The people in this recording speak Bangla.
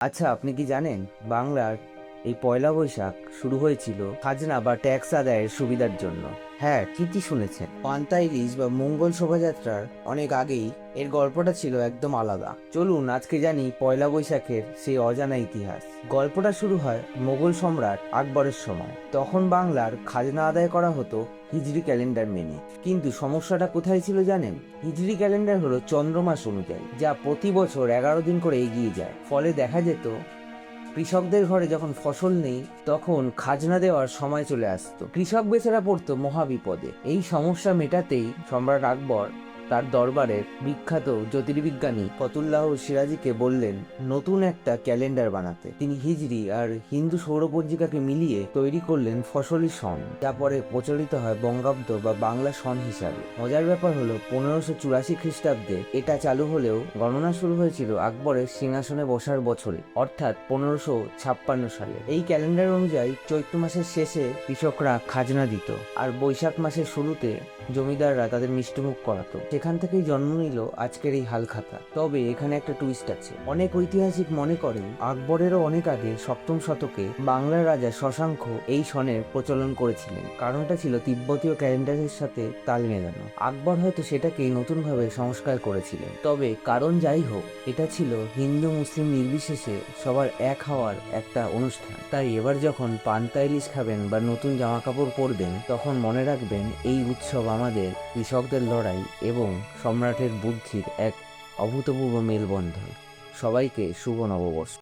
আচ্ছা, আপনি কি জানেন বাংলার এই পয়লা বৈশাখ শুরু হয়েছিল খাজনা বা ট্যাক্স আদায়ের সুবিধার জন্য? হ্যাঁ, ঠিকই শুনেছেন। পান্তা ইলিশ বা মঙ্গল শোভাযাত্রার অনেক আগেই এর গল্পটা ছিল একদম আলাদা। চলুন আজকে জানি পয়লা বৈশাখের সেই অজানা ইতিহাস। গল্পটা শুরু হয় মোগল সম্রাট আকবরের সময়। তখন বাংলার খাজনা আদায় করা হতো হিজরি ক্যালেন্ডার মেনে। কিন্তু সমস্যাটা কোথায় ছিল জানেন? হিজরি ক্যালেন্ডার হলো চন্দ্রমাস অনুযায়ী, যা প্রতি বছর 11 দিন করে এগিয়ে যায়। ফলে দেখা যেত কৃষকদের ঘরে যখন ফসল নেই তখন খাজনা দেওয়ার সময় চলে আসতো। কৃষক বেচারা পড়তো মহাবিপদে। এই সমস্যা মেটাতেই সম্রাট আকবর তার দরবারের বিখ্যাত জ্যোতির্বিজ্ঞানী ফতুল্লাহ সিরাজিকে বললেন নতুন একটা ক্যালেন্ডার বানাতে। তিনি হিজরি আর হিন্দু সৌরপঞ্জিকাকে মিলিয়ে তৈরি করলেন ফসলি সন, যা পরে প্রচলিত হয় বঙ্গাব্দ বা বাংলা সন হিসাবে। মজার ব্যাপার হলো 1584 খ্রিস্টাব্দে এটা চালু হলেও গণনা শুরু হয়েছিল আকবরের সিংহাসনে বসার বছরে, অর্থাৎ 1556 সালে। এই ক্যালেন্ডার অনুযায়ী চৈত্র মাসের শেষে কৃষকরা খাজনা দিত, আর বৈশাখ মাসের শুরুতে জমিদাররা তাদের মিষ্টিমুখ করাতো। সেখান থেকেই জন্ম নিল আজকের এই হালখাতা। তবে এখানে একটা টুইস্ট আছে। অনেক ঐতিহাসিক মনে করেন আকবরেরও অনেক আগে 7ম শতকে বাংলার রাজা শশাঙ্ক এই সনের প্রচলন করেছিলেন। কারণটা ছিল তিব্বতীয় ক্যালেন্ডারের সাথে তাল মেলানো। আকবর হয়তো সেটাকেই নতুনভাবে সংস্কার করেছিলেন। তবে কারণ যাই হোক, এটা ছিল হিন্দু মুসলিম নির্বিশেষে সবার এক হওয়ার একটা অনুষ্ঠান। তাই এবার যখন পান্তা ইলিশ খাবেন বা নতুন জামা কাপড় পরবেন, তখন মনে রাখবেন এই উৎসব আমাদের কৃষকদের লড়াই এবং সম্রাটের বুদ্ধির এক অভূতপূর্ব মেলবন্ধন। সবাইকে শুভ নববর্ষ।